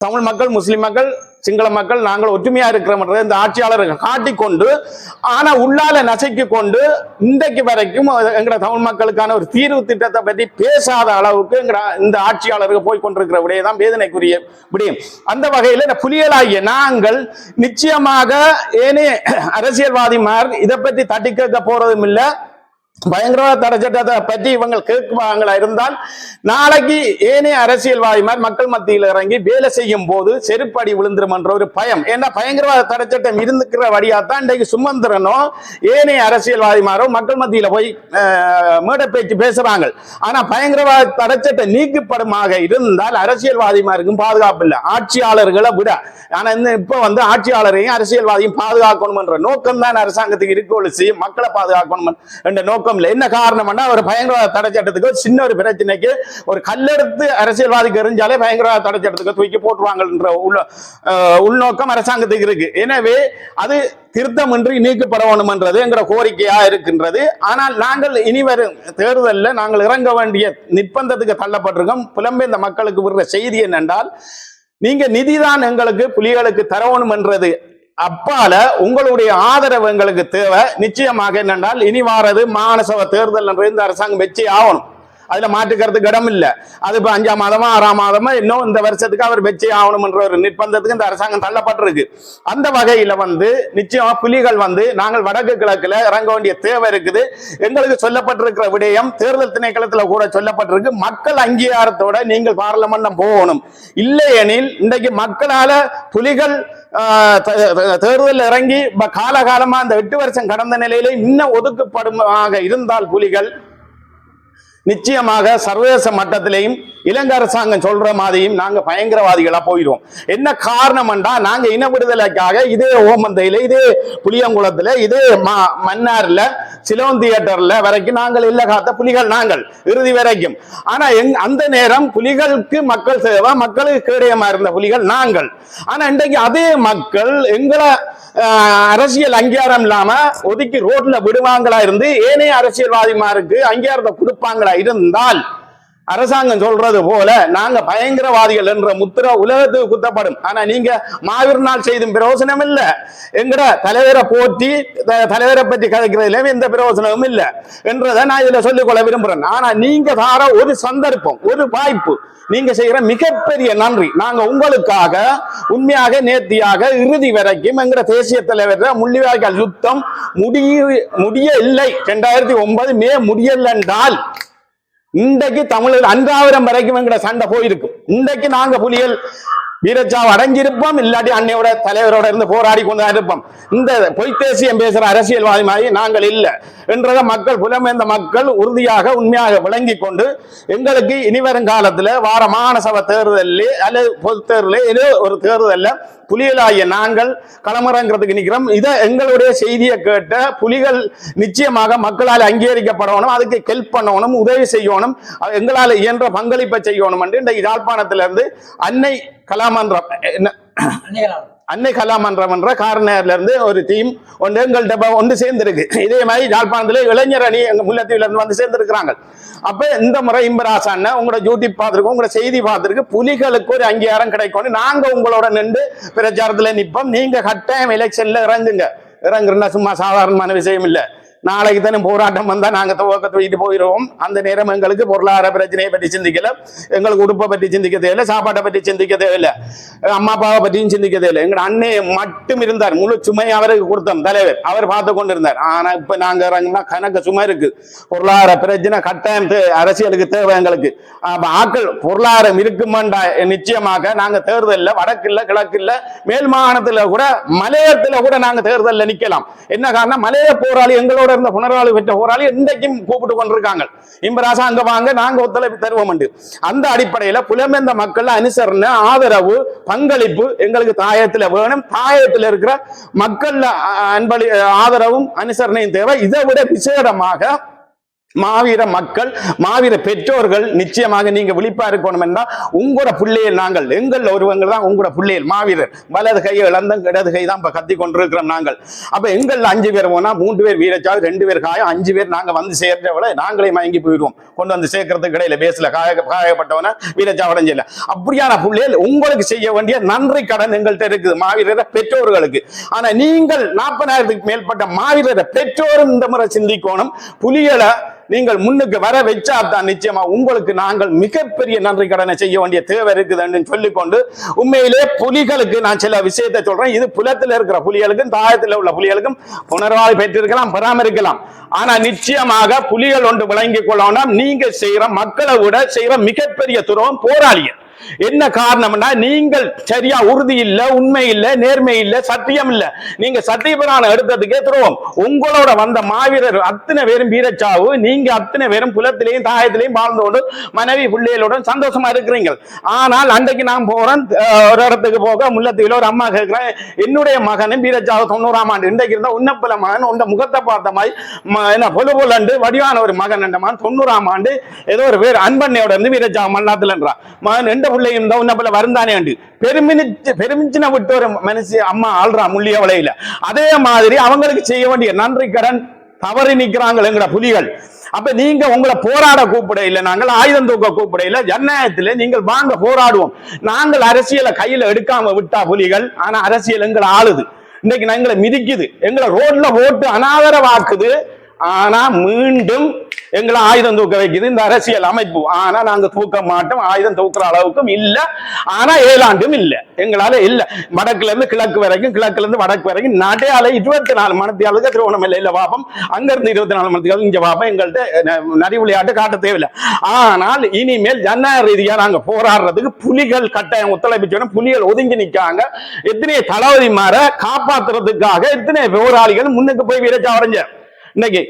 தமிழ் மக்கள், முஸ்லிம் மக்கள், சிங்கள மக்கள் நாங்கள் ஒற்றுமையா இருக்கிறோம் இந்த ஆட்சியாளர்கள் காட்டிக்கொண்டு, ஆனா உள்ளால நசைக்கு கொண்டு இன்றைக்கு வரைக்கும் எங்கட தமிழ் மக்களுக்கான ஒரு தீர்வு திட்டத்தை பற்றி பேசாத அளவுக்கு இந்த ஆட்சியாளர்கள் போய் கொண்டிருக்கிற விடயதான் வேதனைக்குரிய விடயம். அந்த வகையில் இந்த புலிகளாகிய நாங்கள் நிச்சயமாக ஏனைய அரசியல்வாதிமார் இதை பற்றி தட்டி கேட்க போறதும் இல்லை. பயங்கரவாத தடை சட்டத்தை பற்றி இவங்க கேட்குவாங்களா இருந்தால் நாளைக்கு ஏனைய அரசியல்வாதிமார் மக்கள் மத்தியில் இறங்கி வேலை செய்யும் போது செருப்படி விழுந்துரும் என்ற ஒரு பயம். ஏன்னா பயங்கரவாத தடை சட்டம் இருந்துக்கிற வழியாத்தான் இன்றைக்கு சுமந்திரனோ ஏனைய அரசியல்வாதிமாரோ மக்கள் மத்தியில போய் மேடை பேச்சு பேசுறாங்க. ஆனா பயங்கரவாத தடை சட்டம் நீக்கப்படுமாக இருந்தால் அரசியல்வாதிமாருக்கும் பாதுகாப்பு இல்லை, ஆட்சியாளர்களை விட. ஆனா இப்ப ஆட்சியாளரையும் அரசியல்வாதியும் பாதுகாக்கணும் என்ற நோக்கம் தான் அரசாங்கத்துக்கு இருக்கொள்ளு செய்யும், மக்களை பாதுகாக்கணும் என்ற நோக்கம். என்ன காரணம்னா ஒரு பயங்கரவாத தடை சட்டத்துக்கு சின்ன ஒரு பிரச்சனைக்கு ஒரு கல்லெடுத்து அரசியல்வாதிக்கு எறிஞ்சாலே பயங்கரவாத தடை சட்டத்துக்கு தூக்கி போட்டுருவாங்கன்ற உள்நோக்கம் அரசாங்கத்துக்கு இருக்கு. எனவே அது திருத்தமின்றி நீக்கப்பட வேண்டும் என்றது என்கிற கோரிக்கையா இருக்கின்றது. ஆனால் நாங்கள் இனி வரும் தேர்தலில் நாங்கள் இறங்க வேண்டிய நிர்பந்தத்துக்கு தள்ளப்பட்டிருக்கோம். புலம்பெயர்ந்த மக்களுக்கு விடுற செய்தி என்னென்றால், நீங்க நிதிதான் எங்களுக்கு புலிகளுக்கு தரவணும் என்றது அப்பால உங்களுடைய ஆதரவு எங்களுக்கு தேவை. நிச்சயமாக என்னென்றால் இனி வாரது மாநசபை தேர்தல் என்ற இந்த அரசாங்கம் வச்சு ஆகணும், அதுல மாற்றுக்கிறதுக்கு இடம் இல்லை. அது இப்ப 5ஆம் மாதமா 6ஆம் மாதமா இன்னும் இந்த வருஷத்துக்கு அவர் வச்சே ஆகணும் என்ற ஒரு நிர்பந்தத்துக்கு இந்த அரசாங்கம் தள்ளப்பட்டிருக்கு. அந்த வகையில நிச்சயமா புலிகள் நாங்கள் வடக்கு கிழக்குல இறங்க வேண்டிய தேவை இருக்குது. எங்களுக்கு சொல்லப்பட்டிருக்கிற விடயம் தேர்தல் திணைக்களத்துல கூட சொல்லப்பட்டிருக்கு, மக்கள் அங்கீகாரத்தோட நீங்கள் பார்லமெண்ட் போகணும். இல்லையெனில் இன்றைக்கு மக்களால புலிகள் தேர்தல் இறங்கி காலகாலமா அந்த 8 வருஷம் கடந்த நிலையில இன்னும் ஒதுக்கப்படுமாக இருந்தால் புலிகள் நிச்சயமாக சர்வதேச மட்டத்திலையும் இலங்கை அரசாங்கம் சொல்ற மாதிரியும் நாங்க பயங்கரவாதிகளா போயிடுவோம். என்ன காரணம் என்றா, நாங்க இன விடுதலைக்காக இதே ஓமந்தையில, இதே புளியங்குளத்துல, இதே மன்னார்ல, சிலோன் தியேட்டர்ல வரைக்கும் நாங்கள் இல்ல காத்த புலிகள் நாங்கள் இறுதி வரைக்கும். ஆனா அந்த நேரம் புலிகளுக்கு மக்கள் சேவை, மக்களுக்கு கேடயமா இருந்த புலிகள் நாங்கள். ஆனா இன்றைக்கு அதே மக்கள் எங்களை அரசியல் அங்கீகாரம் இல்லாம ஒதுக்கி ரோட்ல விடுவாங்களா இருந்து ஏனைய அரசியல்வாதிமாருக்கு அங்கீகாரத்தை கொடுப்பாங்களா இருந்தால் அரசாங்கம் சொல்றது போல நாங்க பயங்கரவாதிகள் என்ற முத்திரை உலகத்துக்கு குத்தப்படும். ஆனா நீங்க மாவீரர் நாள் செய்தும் பிரயோசனம் இல்லை, எங்கட தலைவரை போற்றி தலைவரை பற்றி கதைக்கிறதுல எந்த பிரயோசனமும் இல்லை என்றதை நான் இதுல சொல்லிக்கொள்ள விரும்புறேன். ஆனா நீங்க தார ஒரு சந்தர்ப்பம், ஒரு வாய்ப்பு, நீங்க செய்யற மிகப்பெரிய நன்றி. நாங்க உங்களுக்காக உண்மையாக நேர்த்தியாக இறுதி வரைக்கும் எங்கட தேசிய தலைவர் முள்ளிவாய்க்கால் யுத்தம் முடிய இல்லை, 2009 மே முடியல என்றால் இன்றைக்கு தமிழர் 5000 வரைக்கும் எங்கட சண்டை போயிருக்கும். இன்றைக்கு நாங்க புலிகள் வீரச்சாவை அடைஞ்சிருப்போம், இல்லாட்டி அன்னையோட தலைவரோட இருந்து போராடி கொண்டுதான் இருப்போம். இந்த பொய்த்தேசியம் பேசுற அரசியல்வாதி மாதிரி நாங்கள் இல்லை என்றதை மக்கள், புலம்பெயர்ந்த மக்கள் உறுதியாக உண்மையாக விளங்கி கொண்டு எங்களுக்கு இனிவரும் காலத்துல வார மாநசபை தேர்தலில் அல்லது பொது தேர்தலில் ஏதோ ஒரு தேர்தலில் புலிகளாகிய நாங்கள் களமிறங்கிறதுக்கு நிற்கிறோம். இதை எங்களுடைய செய்தியை கேட்ட புலிகள் நிச்சயமாக மக்களால் அங்கீகரிக்கப்படணும், அதுக்கு ஹெல்ப் பண்ணணும், உதவி செய்யணும், எங்களால் இயன்ற பங்களிப்பை செய்யணும் என்று இந்த யாழ்ப்பாணத்திலிருந்து அன்னை கலாமன்றம் என்ற காரணர்ல இருந்து ஒரு டீம் ஒன்று சேர்ந்திருக்கு. இதே மாதிரி யாழ்ப்பாணத்துல இளைஞர் அணி எங்க முல்லைத்தீவுல இருந்து சேர்ந்திருக்கிறாங்க. அப்ப இந்த முறை இம்பராசான உங்களோட யூடியூப் பார்த்திருக்கோம், உங்களோட செய்தி பார்த்திருக்கு, புலிகளுக்கு ஒரு அங்கீகாரம் கிடைக்கும். நாங்க உங்களோட நின்று பிரச்சாரத்துல நிற்போம். நீங்க கட்டாயம் எலெக்ஷன்ல இறங்குறா சும்மா சாதாரணமான விஷயம் இல்லை. நாளைக்கு தானே போராட்டம் வந்தா நாங்க துவக்கத்தை வைட்டு போயிடுவோம். அந்த நேரம் எங்களுக்கு பொருளாதார பிரச்சனையை பற்றி சிந்திக்கல, எங்களுக்கு உடுப்பை பற்றி சிந்திக்க தேவையில்லை, சாப்பாட்டை பற்றி சிந்திக்க தேவையில்லை, அம்மா அப்பாவை பற்றியும் சிந்திக்க தேவையில்லை. எங்க அண்ணே மட்டும் இருந்தார், முழு சுமையை அவருக்கு கொடுத்தோம் தலைவர், அவர் பார்த்து கொண்டு இருந்தார். ஆனா இப்ப நாங்க இறங்கினா கணக்கு சுமை இருக்கு, பொருளாதார பிரச்சனை கட்டாயம் அரசியலுக்கு தேவை எங்களுக்கு. ஆக்கள் பொருளாதாரம் இருக்குமாண்டா நிச்சயமாக நாங்க தேர்தலில் வடக்கு இல்ல கிழக்கு இல்ல மேல் மாகாணத்துல கூட மலையத்துல கூட நாங்க தேர்தலில் நிக்கலாம். என்ன காரணம், மலைய போராளி எங்களோட இருந்த புனர்வாழ்வு பெற்ற போராளி இன்றைக்கும் கூப்பிட்டு கொண்டிருக்காங்க, இம்பராசா அங்க வாங்க நாங்க ஒத்துழைப்பு தருவோம். அந்த அடிப்படையில புலம்பெயர்ந்த மக்கள் அனுசரணை, ஆதரவு, பங்களிப்பு எங்களுக்கு தாயத்துல வேணும். தாயத்தில் இருக்கிற மக்கள் ஆதரவும் அனுசரணையும் தேவை. இதை விட விசேடமாக மாவீர மக்கள் மாவீர பெற்றோர்கள் நிச்சயமாக நீங்க விழிப்பா இருக்கணும் என்றால் உங்களோட பிள்ளைகள் நாங்கள் எங்கள் ஒருவங்க தான் உங்களோட பிள்ளைகள் மாவீரர் வலது கையை இழந்தம் இடது கை தான் இப்ப கத்தி கொண்டிருக்கிறோம் நாங்கள். அப்ப எங்கள் 5 பேர் போனா 3 பேர் வீரச்சாவு 2 பேர் காயம் 5 பேர் நாங்க வந்து சேர்றவளை நாங்களே மயங்கி போயிடுவோம். கொண்டு வந்து சேர்க்கறதுக்கு இடையில பேசல காயப்பட்டவன வீரச்சாவடைஞ்சல. அப்படியான பிள்ளைகள் உங்களுக்கு செய்ய வேண்டிய நன்றி கடன் எங்கள்கிட்ட இருக்குது மாவீரர பெற்றோர்களுக்கு. ஆனா நீங்கள் 40,000க்கு மேற்பட்ட மாவீரர பெற்றோரும் இந்த முறை சிந்திக்கணும். புலிகளை நீங்கள் முன்னுக்கு வர வச்சா தான் நிச்சயமா உங்களுக்கு நாங்கள் மிகப்பெரிய நன்றி கடனை செய்ய வேண்டிய தேவை இருக்குதுன்னு சொல்லிக்கொண்டு, உண்மையிலே புலிகளுக்கு நான் சில விஷயத்தை சொல்றேன். இது புலத்தில் இருக்கிற புலிகளுக்கும் தாயத்தில் உள்ள புலிகளுக்கும் புனர்வாழ்வு பெற்றிருக்கலாம், பராமரிக்கலாம். ஆனா நிச்சயமாக புலிகள் ஒன்று விளங்கிக் கொள்ளணும், நீங்க செய்யற மக்களை விட செய்யற மிகப்பெரிய துரோகம் போராளிகள். என்ன காரணம்னா நீங்கள் சரியா உறுதி இல்ல, உண்மை இல்ல, நேர்மை இல்ல, சத்தியம் இல்ல. நீங்க சத்தியபிராணம் எடுத்ததுக்கே துரோகம். உங்களோட வந்த மாவீரர் அத்தனை பேரும் வீரச்சாவு, நீங்க அத்தனை பேரும் புலத்திலையும் தாயத்திலையும் வாழ்ந்து கொண்டு மனைவி பிள்ளைகளுடன் சந்தோஷமா இருக்கிறீங்க. ஆனால் அன்றைக்கு நான் போறேன் ஒரு இடத்துக்கு போக முல்லத்தீவுல ஒரு அம்மா கேட்கிறேன், என்னுடைய மகனும் வீரச்சாவு 90ஆம் ஆண்டு. இன்றைக்கு இருந்தா உன்னப்பல மகன் உண்ட முகத்தை பார்த்த மாதிரி என்ன பொல பொலண்டு வடிவான ஒரு மகன் என்ற மகன் 90ஆம் ஆண்டு ஏதோ ஒரு பேர் அன்பண்ணையோட இருந்து வீரச்சாவு மல்லாத்துல மகன் எந்த வருந்தானே பெருமிச்சின விட்டு ஒரு மனுஷி அம்மா ஆள்றா முள்ளிய வலையில. அதே மாதிரி அவங்களுக்கு செய்ய வேண்டிய நன்றி கடன் தவறி நிற்கிறாங்க எங்கட புலிகள். அப்ப நீங்க உங்களை போராட கூப்பிட இல்லை, நாங்கள் ஆயுதம் தூக்க கூப்பிட இல்லை. ஜனநாயகத்திலே நீங்கள் வாங்க போராடுவோம். நாங்கள் அரசியலை கையில எடுக்காம விட்டா புலிகள், ஆனா அரசியல் எங்களை ஆளுது. இன்னைக்கு எங்களை மிதிக்குது, எங்களை ரோட்ல போட்டு அனாதரவாக்குது. ஆனா மீண்டும் எங்களை ஆயுதம் தூக்க வைக்குது இந்த அரசியல் அமைப்பு. ஆனா நாங்க தூக்க மாட்டோம், ஆயுதம் தூக்குற அளவுக்கும் இல்ல. ஆனா ஏழாண்டும் இல்ல, எங்களால இல்ல. வடக்குல இருந்து கிழக்கு வரைக்கும், கிழக்குல இருந்து வடக்கு வரைக்கும் நடையால 24 மணித்தியாளுக்கு திருவண்ணாமலையில பாப்போம், அங்க இருந்து 24 மணித்தியாலும் இங்க பாப்போம். எங்கள்கிட்ட நரி விளையாட்டு காட்ட தேவையில்லை. ஆனால் இனிமேல் ஜனநாயக ரீதியா நாங்க போராடுறதுக்கு புலிகள் கட்டாயம் ஒத்துழைப்பு. புலிகள் ஒதுங்கி நிக்காங்க. எத்தனை தளபதி மாற காப்பாத்துறதுக்காக எத்தனை போராளிகள் முன்னுக்கு போய் வீரச்சாவடைஞ்ச இன்னைக்கு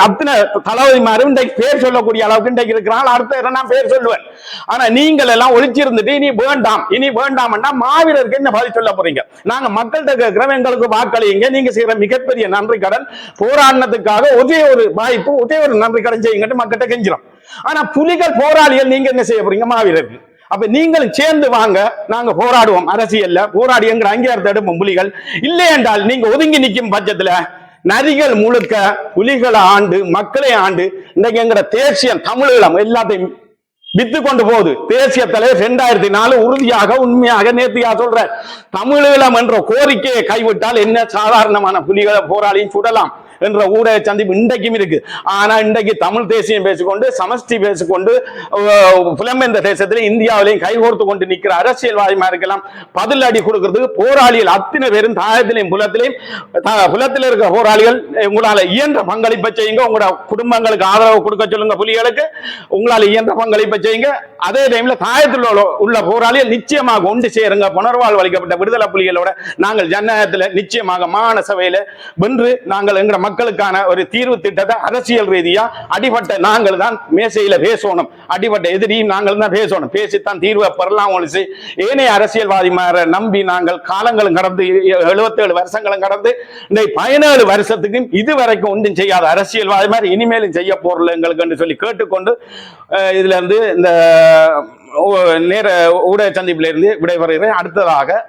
அத்தனை தளபதி மாறும் இன்றைக்கு பேர் சொல்லக்கூடிய அளவுக்கு இன்றைக்கு இருக்கிறாங்க. அடுத்த நான் பேர் சொல்லுவேன். ஆனா நீங்கள் எல்லாம் ஒழிச்சிருந்துட்டு இனி வேண்டாம்னா மாவீரருக்கு என்ன பதில் சொல்ல போறீங்க? நாங்க மக்கள்கிட்ட கேட்கிறோம், எங்களுக்கு வாக்களியுங்க. நீங்க செய்யற மிகப்பெரிய நன்றி கடன் போராடினதுக்காக ஒரே ஒரு வாய்ப்பு, ஒரே ஒரு நன்றி கடன் செய்யுங்கட்டு மக்கள்கிட்ட கெஞ்சிரும். ஆனா புலிகள் போராளிகள் நீங்க என்ன செய்ய போறீங்க மாவீரருக்கு? அப்ப நீங்களும் சேர்ந்து வாங்க, நாங்க போராடுவோம். அரசியல்ல போராடி எங்க அங்கீகாரத்தை எடுப்போம். புலிகள் இல்லை என்றால் நீங்க ஒதுங்கி நிற்கும் பட்சத்துல நரிகள் முழுக்க புலிகளை ஆண்டு மக்களை ஆண்டு இன்னைக்கு எங்கட தேசியம் தமிழீழம் எல்லாத்தையும் வித்து கொண்டு போகுது. தேசிய தலைவர் 2004 உறுதியாக உண்மையாக நேர்த்தியாக சொல்ற, தமிழீழம் என்ற கோரிக்கையை கைவிட்டால் என்ன சாதாரணமான புலிகளை போராளியும் சுடலாம் என்ற ஊடக சந்திப்பு இன்றைக்கும் இருக்கு. ஆனா இன்றைக்கு தமிழ் தேசியம் பேசிக்கொண்டு சமஷ்டி பேசிக்கொண்டு புலம்பெயர்ந்த தேசத்திலே இந்தியாவிலையும் கைகோர்த்து கொண்டு நிற்கிற அரசியல்வாதிமா இருக்கலாம் பதில் அடி கொடுக்கிறதுக்கு போராளிகள் அத்தனை பேரும் தாயத்திலையும் புலத்தில் இருக்கிற போராளிகள் உங்களால இயன்ற பங்களிப்பை செய்யுங்க. உங்களோட குடும்பங்களுக்கு ஆதரவு கொடுக்க சொல்லுங்க. புலிகளுக்கு உங்களால் இயன்ற பங்களிப்பை செய்யுங்க. அதே டைம்ல தாயத்தில் உள்ள போராளிகள் நிச்சயமாக ஒன்று சேருங்க. புனர்வாழ்வு அளிக்கப்பட்ட விடுதலை புலிகளோட நாங்கள் ஜனநாயகத்தில் நிச்சயமாக மாகாண சபையில வென்று நாங்கள் எங்க மக்களுக்கான ஒரு தீர்வு திட்டத்தை அரசியல் ரீதியா அடிபட்ட நாங்கள் தான் மேசையில பேசணும். அடிபட்ட எதிரியும் நாங்கள் தான் பேசணும். பேசித்தான் தீர்வை பெறலாம். ஏனைய அரசியல்வாதி நம்பி நாங்கள் காலங்களும் கடந்து 77 வருஷங்களும் கடந்து இந்த 17 வருஷத்துக்கும் இதுவரைக்கும் ஒன்றும் செய்யாத அரசியல்வாதி மாதிரி இனிமேலும் செய்ய போறல எங்களுக்கு என்று சொல்லி கேட்டுக்கொண்டு இதுல இருந்து இந்த நேர ஊடக சந்திப்பிலிருந்து விடைபெறுகிறேன். அடுத்ததாக